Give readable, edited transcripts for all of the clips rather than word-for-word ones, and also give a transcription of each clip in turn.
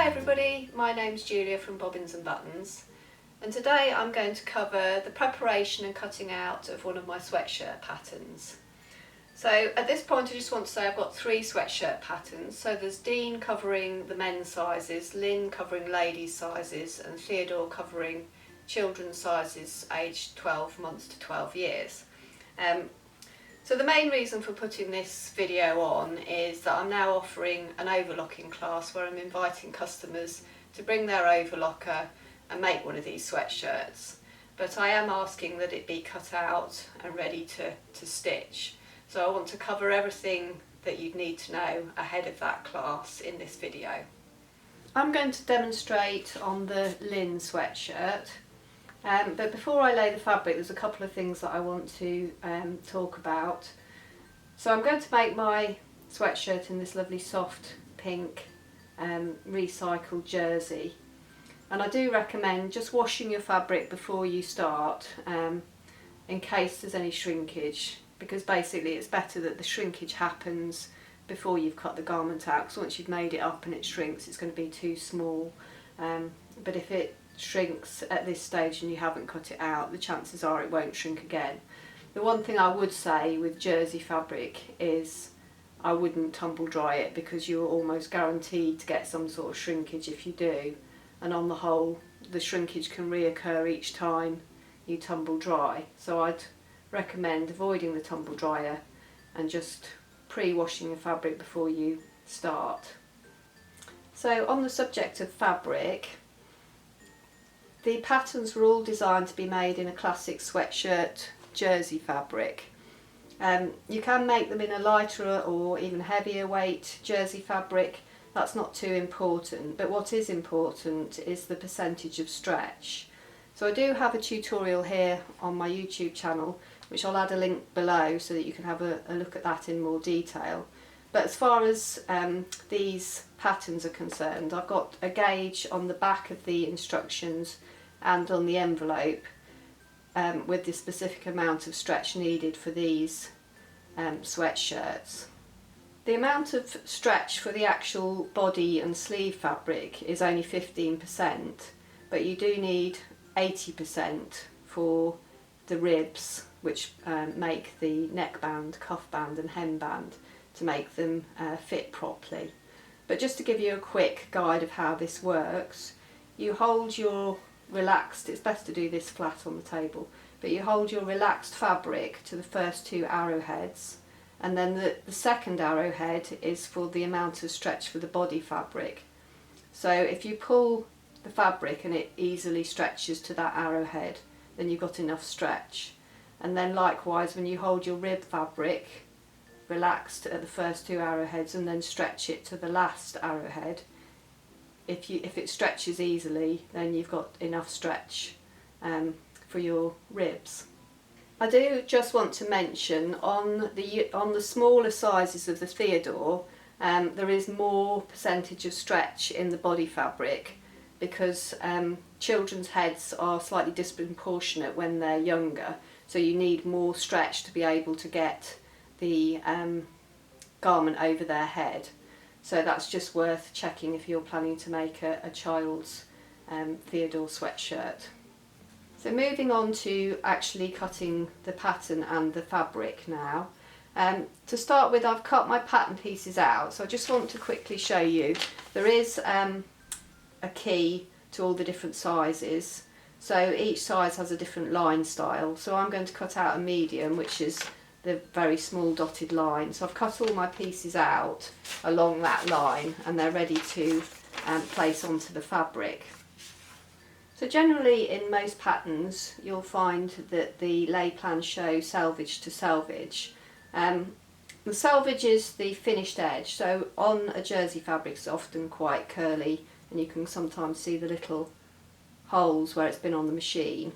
Hi everybody, my name's Julia from Bobbins and Buttons, and today I'm going to cover the preparation and cutting out of one of my sweatshirt patterns. So at this point I just want to say I've got 3 sweatshirt patterns. So there's Dean covering the men's sizes, Lynn covering ladies' sizes, and Theodor covering children's sizes aged 12 months to 12 years. So the main reason for putting this video on is that I'm now offering an overlocking class where I'm inviting customers to bring their overlocker and make one of these sweatshirts. But I am asking that it be cut out and ready to stitch. So I want to cover everything that you'd need to know ahead of that class in this video. I'm going to demonstrate on the Lynn sweatshirt. But before I lay the fabric, there's a couple of things that I want to talk about. So I'm going to make my sweatshirt in this lovely soft pink recycled jersey, and I do recommend just washing your fabric before you start in case there's any shrinkage, because basically it's better that the shrinkage happens before you've cut the garment out, because once you've made it up and it shrinks, it's going to be too small. But if it shrinks at this stage and you haven't cut it out, the chances are it won't shrink again. The one thing I would say with jersey fabric is I wouldn't tumble dry it, because you're almost guaranteed to get some sort of shrinkage if you do, and on the whole the shrinkage can reoccur each time you tumble dry. So I'd recommend avoiding the tumble dryer and just pre-washing your fabric before you start. So on the subject of fabric, the patterns were all designed to be made in a classic sweatshirt jersey fabric. You can make them in a lighter or even heavier weight jersey fabric. That's not too important, but what is important is the percentage of stretch. So I do have a tutorial here on my YouTube channel, which I'll add a link below so that you can have a look at that in more detail. But as far as these patterns are concerned, I've got a gauge on the back of the instructions and on the envelope with the specific amount of stretch needed for these sweatshirts. The amount of stretch for the actual body and sleeve fabric is only 15%, but you do need 80% for the ribs, which make the neckband, cuff band and hemband, to make them fit properly. But just to give you a quick guide of how this works, you hold your relaxed, it's best to do this flat on the table, but you hold your relaxed fabric to the first 2 arrowheads, and then the second arrowhead is for the amount of stretch for the body fabric. So if you pull the fabric and it easily stretches to that arrowhead, then you've got enough stretch. And then likewise, when you hold your rib fabric relaxed at the first 2 arrowheads and then stretch it to the last arrowhead, if it stretches easily, then you've got enough stretch for your ribs. I do just want to mention on the smaller sizes of the Theodor, there is more percentage of stretch in the body fabric, because children's heads are slightly disproportionate when they're younger, so you need more stretch to be able to get the garment over their head. So that's just worth checking if you're planning to make a child's Theodor sweatshirt. So moving on to actually cutting the pattern and the fabric now. To start with, I've cut my pattern pieces out, so I just want to quickly show you. There is a key to all the different sizes, so each size has a different line style. So I'm going to cut out a medium, which is the very small dotted line. So I've cut all my pieces out along that line and they're ready to place onto the fabric. So generally in most patterns you'll find that the lay plans show selvage to selvage. The selvage is the finished edge, so on a jersey fabric it's often quite curly and you can sometimes see the little holes where it's been on the machine,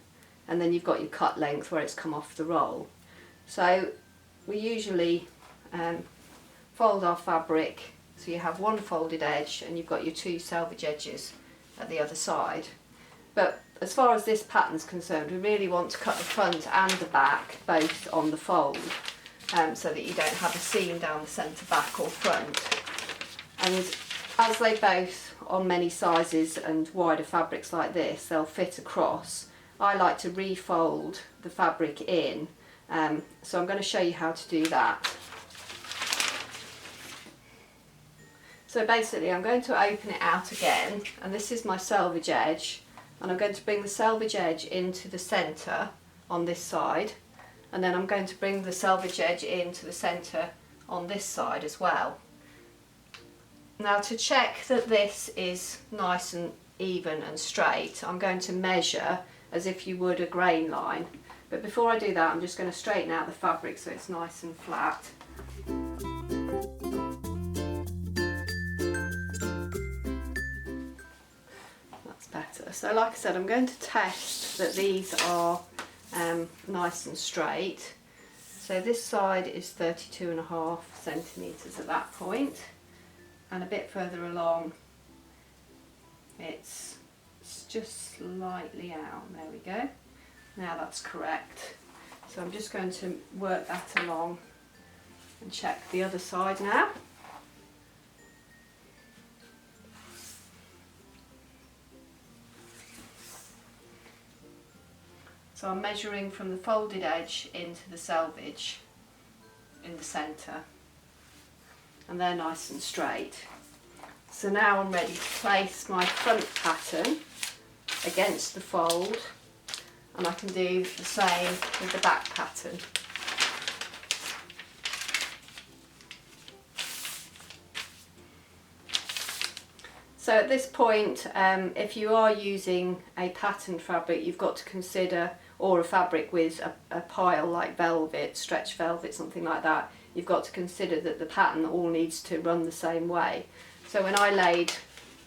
and then you've got your cut length where it's come off the roll. So we usually fold our fabric so you have one folded edge and you've got your 2 selvage edges at the other side. But as far as this pattern is concerned, we really want to cut the front and the back both on the fold, so that you don't have a seam down the centre back or front. And as they both on many sizes and wider fabrics like this, they'll fit across. I like to refold the fabric in, so I'm going to show you how to do that. So basically I'm going to open it out again, and this is my selvage edge, and I'm going to bring the selvage edge into the centre on this side, and then I'm going to bring the selvage edge into the centre on this side as well. Now, to check that this is nice and even and straight, I'm going to measure as if you would a grain line. But before I do that, I'm just going to straighten out the fabric so it's nice and flat. That's better. So like I said, I'm going to test that these are nice and straight. So this side is 32.5 centimetres at that point, and a bit further along it's just slightly out. There we go. Now that's correct. So I'm just going to work that along and check the other side now. So I'm measuring from the folded edge into the selvage in the centre, and they're nice and straight. So now I'm ready to place my front pattern against the fold, and I can do the same with the back pattern. So at this point, if you are using a patterned fabric, you've got to consider, or a fabric with a pile like velvet, stretch velvet, something like that, you've got to consider that the pattern all needs to run the same way. So when I laid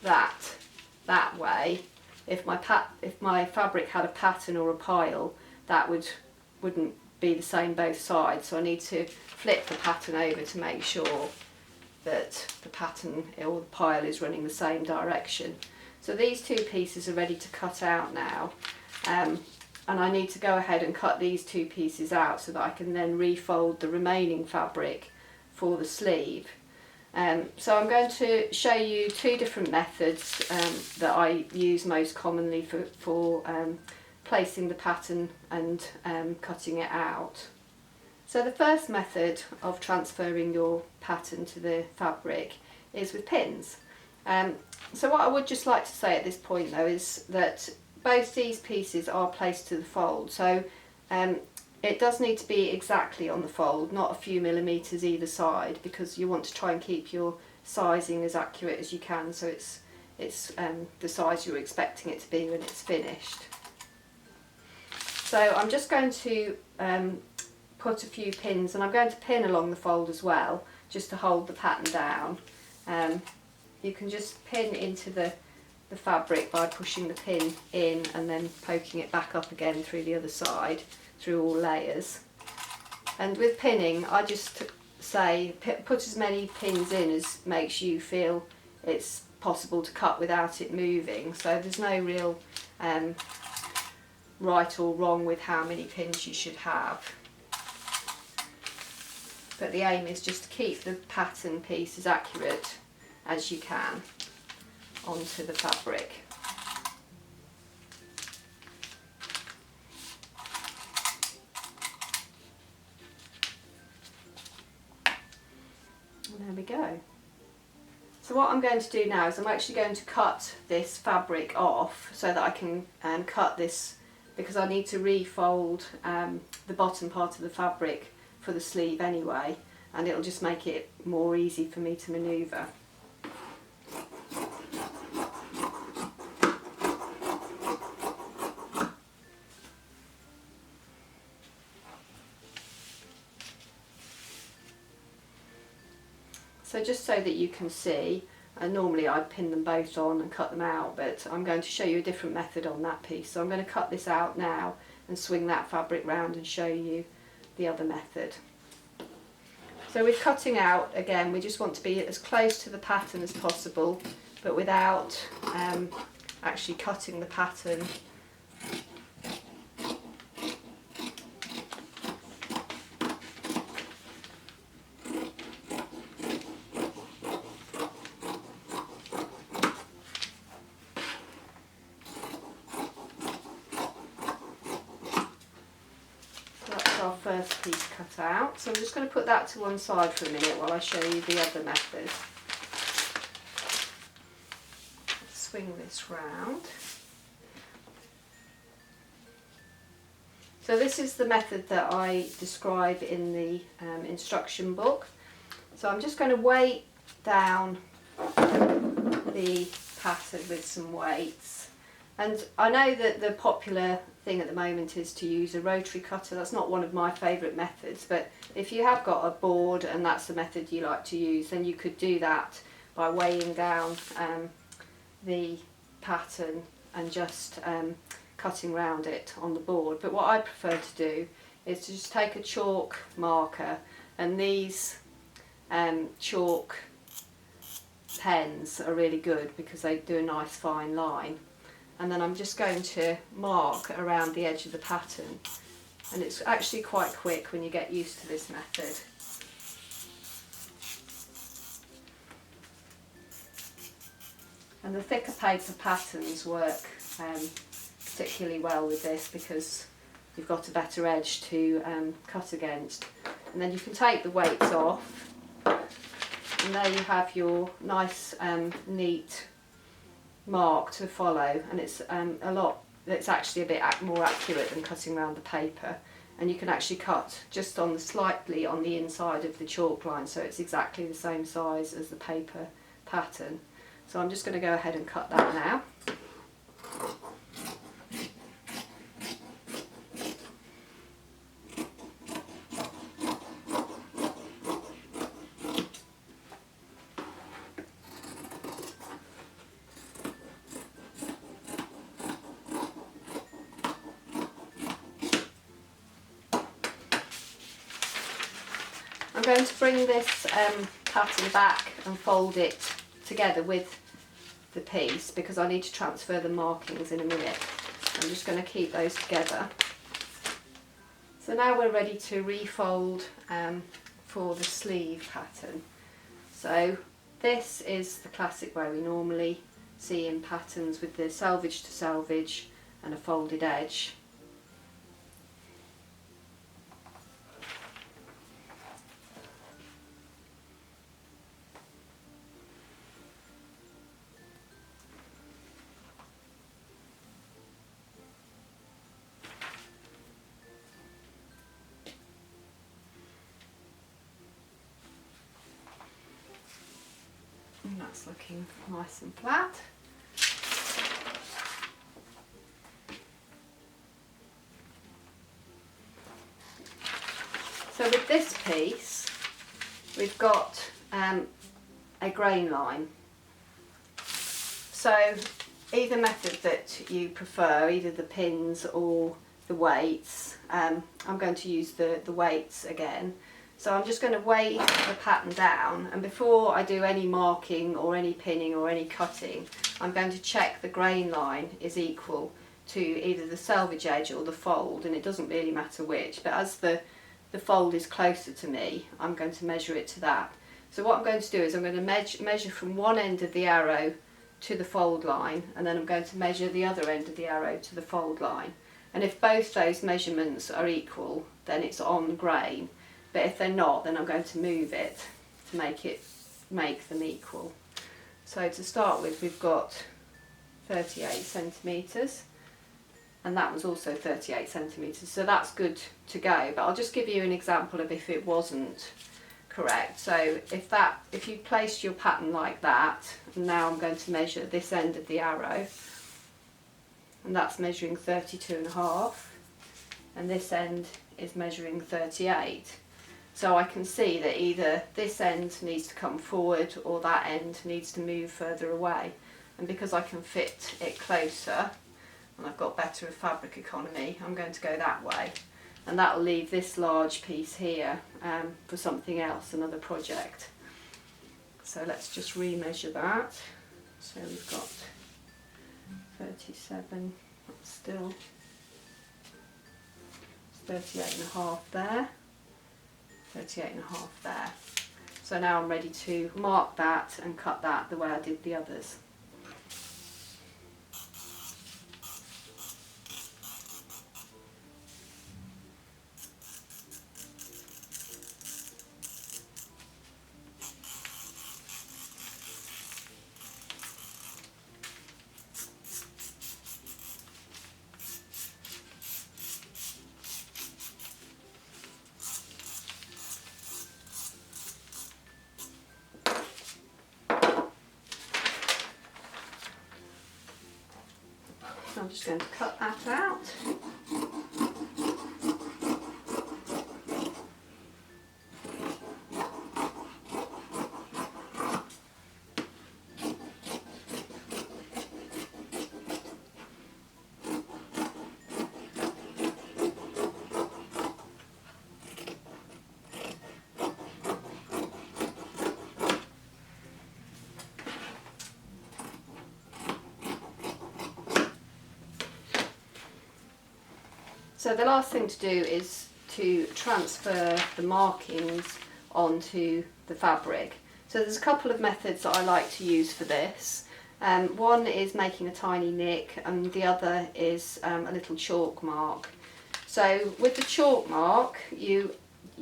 that way, if my fabric had a pattern or a pile, that wouldn't be the same both sides. So I need to flip the pattern over to make sure that the pattern or the pile is running the same direction. So these two pieces are ready to cut out now, and I need to go ahead and cut these two pieces out so that I can then refold the remaining fabric for the sleeve. So I'm going to show you two different methods that I use most commonly for placing the pattern and cutting it out. So the first method of transferring your pattern to the fabric is with pins. So what I would just like to say at this point though is that both these pieces are placed to the fold, so it does need to be exactly on the fold, not a few millimetres either side, because you want to try and keep your sizing as accurate as you can, so it's the size you're expecting it to be when it's finished. So I'm just going to put a few pins, and I'm going to pin along the fold as well, just to hold the pattern down. You can just pin into the fabric by pushing the pin in and then poking it back up again through the other side, through all layers. And with pinning, I just say put as many pins in as makes you feel it's possible to cut without it moving. So there's no real right or wrong with how many pins you should have. But the aim is just to keep the pattern piece as accurate as you can onto the fabric. And there we go. So what I'm going to do now is I'm actually going to cut this fabric off so that I can cut this, because I need to refold the bottom part of the fabric for the sleeve anyway, and it'll just make it more easy for me to manoeuvre. So just so that you can see, normally I'd pin them both on and cut them out, but I'm going to show you a different method on that piece. So I'm going to cut this out now and swing that fabric round and show you the other method. So with cutting out, again, we just want to be as close to the pattern as possible, but without actually cutting the pattern. first piece cut out. So I'm just going to put that to one side for a minute while I show you the other method. Swing this round. So this is the method that I describe in the instruction book. So I'm just going to weight down the pattern with some weights. And I know that the popular thing at the moment is to use a rotary cutter. That's not one of my favourite methods, but if you have got a board and that's the method you like to use, then you could do that by weighing down the pattern and just cutting round it on the board. But what I prefer to do is to just take a chalk marker, and these chalk pens are really good because they do a nice fine line, and then I'm just going to mark around the edge of the pattern, and it's actually quite quick when you get used to this method. And the thicker paper patterns work particularly well with this because you've got a better edge to cut against. And then you can take the weights off, and there you have your nice neat mark to follow, and it's it's actually a bit more accurate than cutting around the paper, and you can actually cut just on slightly on the inside of the chalk line, so it's exactly the same size as the paper pattern. So I'm just going to go ahead and cut that now. I'm going to bring this pattern back and fold it together with the piece because I need to transfer the markings in a minute. I'm just going to keep those together. So now we're ready to refold for the sleeve pattern. So this is the classic way we normally see in patterns, with the selvage to selvage and a folded edge. And that's looking nice and flat. So with this piece, we've got a grain line. So either method that you prefer, either the pins or the weights, I'm going to use the weights again. So I'm just going to weigh the pattern down, and before I do any marking or any pinning or any cutting, I'm going to check the grain line is equal to either the selvage edge or the fold, and it doesn't really matter which, but as the fold is closer to me, I'm going to measure it to that. So what I'm going to do is I'm going to measure from one end of the arrow to the fold line, and then I'm going to measure the other end of the arrow to the fold line. And if both those measurements are equal, then it's on grain. But if they're not, then I'm going to move it to make them equal. So to start with, we've got 38 centimetres, and that was also 38 centimetres, so that's good to go. But I'll just give you an example of if it wasn't correct. So if you placed your pattern like that, and now I'm going to measure this end of the arrow, and that's measuring 32.5, and this end is measuring 38. So I can see that either this end needs to come forward or that end needs to move further away. And because I can fit it closer and I've got better fabric economy, I'm going to go that way. And that will leave this large piece here for something else, another project. So let's just remeasure that. So we've got 37, that's still 38.5 there. 38.5 there. So now I'm ready to mark that and cut that the way I did the others. I'm just going to cut that out. So the last thing to do is to transfer the markings onto the fabric. So there's a couple of methods that I like to use for this. One is making a tiny nick and the other is a little chalk mark. So with the chalk mark you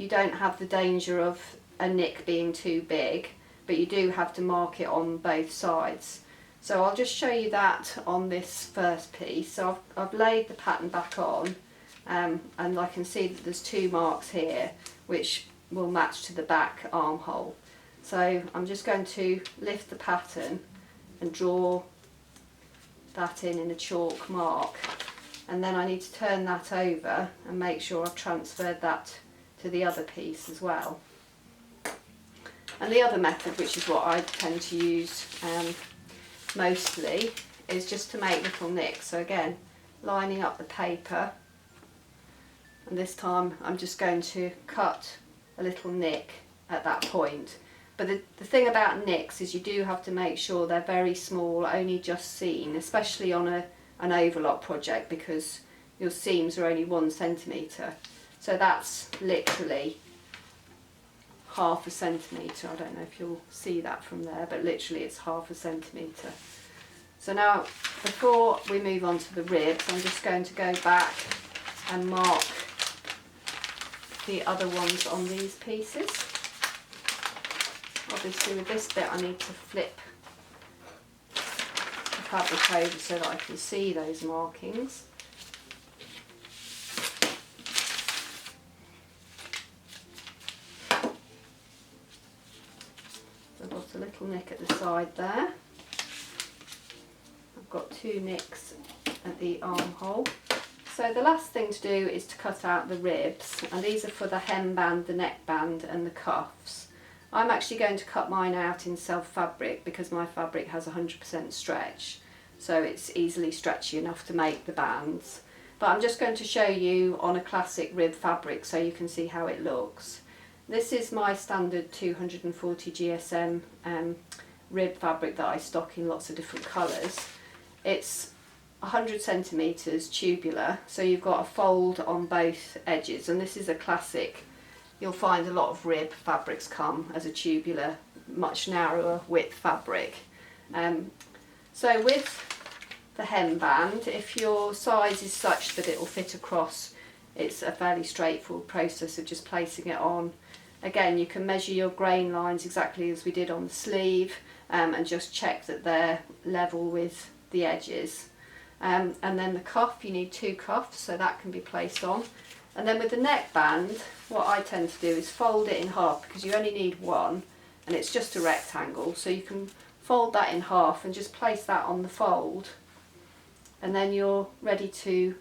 don't have the danger of a nick being too big, but you do have to mark it on both sides. So I'll just show you that on this first piece. So I've laid the pattern back on. And I can see that there's two marks here which will match to the back armhole. So I'm just going to lift the pattern and draw that in a chalk mark, and then I need to turn that over and make sure I've transferred that to the other piece as well. And the other method, which is what I tend to use mostly, is just to make little nicks. So again, lining up the paper, and this time I'm just going to cut a little nick at that point. But the thing about nicks is you do have to make sure they're very small, only just seen, especially on an overlock project, because your seams are only 1 centimetre. So that's literally half a centimetre. I don't know if you'll see that from there, but literally it's half a centimetre. So now, before we move on to the ribs, I'm just going to go back and mark the other ones on these pieces. Obviously with this bit I need to flip the fabric over so that I can see those markings. I've got a little nick at the side there. I've got 2 nicks at the armhole. So the last thing to do is to cut out the ribs, and these are for the hemband, the neckband and the cuffs. I'm actually going to cut mine out in self fabric because my fabric has 100% stretch, so it's easily stretchy enough to make the bands. But I'm just going to show you on a classic rib fabric so you can see how it looks. This is my standard 240 GSM rib fabric that I stock in lots of different colours. It's 100 centimetres tubular, so you've got a fold on both edges, and this is a classic. You'll find a lot of rib fabrics come as a tubular, much narrower width fabric. So with the hemband, if your size is such that it will fit across, it's a fairly straightforward process of just placing it on. Again, you can measure your grain lines exactly as we did on the sleeve, and just check that they're level with the edges. And then the cuff, you need 2 cuffs, so that can be placed on. And then with the neckband, what I tend to do is fold it in half, because you only need 1 and it's just a rectangle, so you can fold that in half and just place that on the fold, and then you're ready to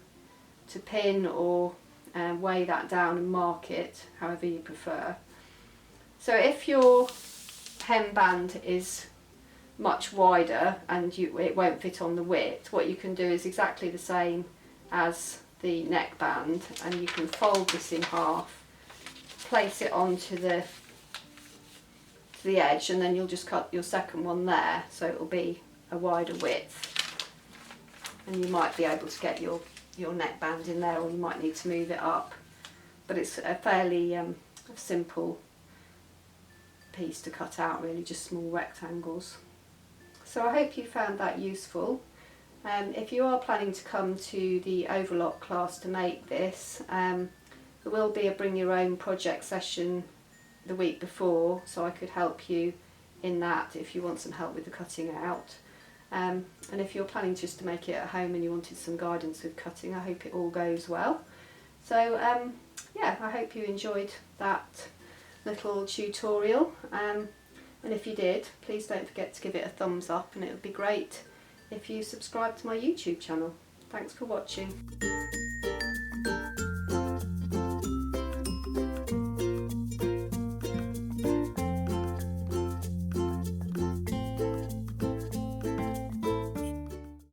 pin or weigh that down and mark it however you prefer. So if your hemband is much wider and it won't fit on the width, what you can do is exactly the same as the neckband, and you can fold this in half, place it onto the edge, and then you'll just cut your second one there, so it will be a wider width, and you might be able to get your neckband in there, or you might need to move it up. But it's a fairly simple piece to cut out, really, just small rectangles. So I hope you found that useful. If you are planning to come to the overlock class to make this, there will be a bring your own project session the week before, so I could help you in that if you want some help with the cutting out. And if you're planning just to make it at home and you wanted some guidance with cutting, I hope it all goes well. So yeah, I hope you enjoyed that little tutorial. And if you did, please don't forget to give it a thumbs up, and it would be great if you subscribe to my YouTube channel. Thanks for watching.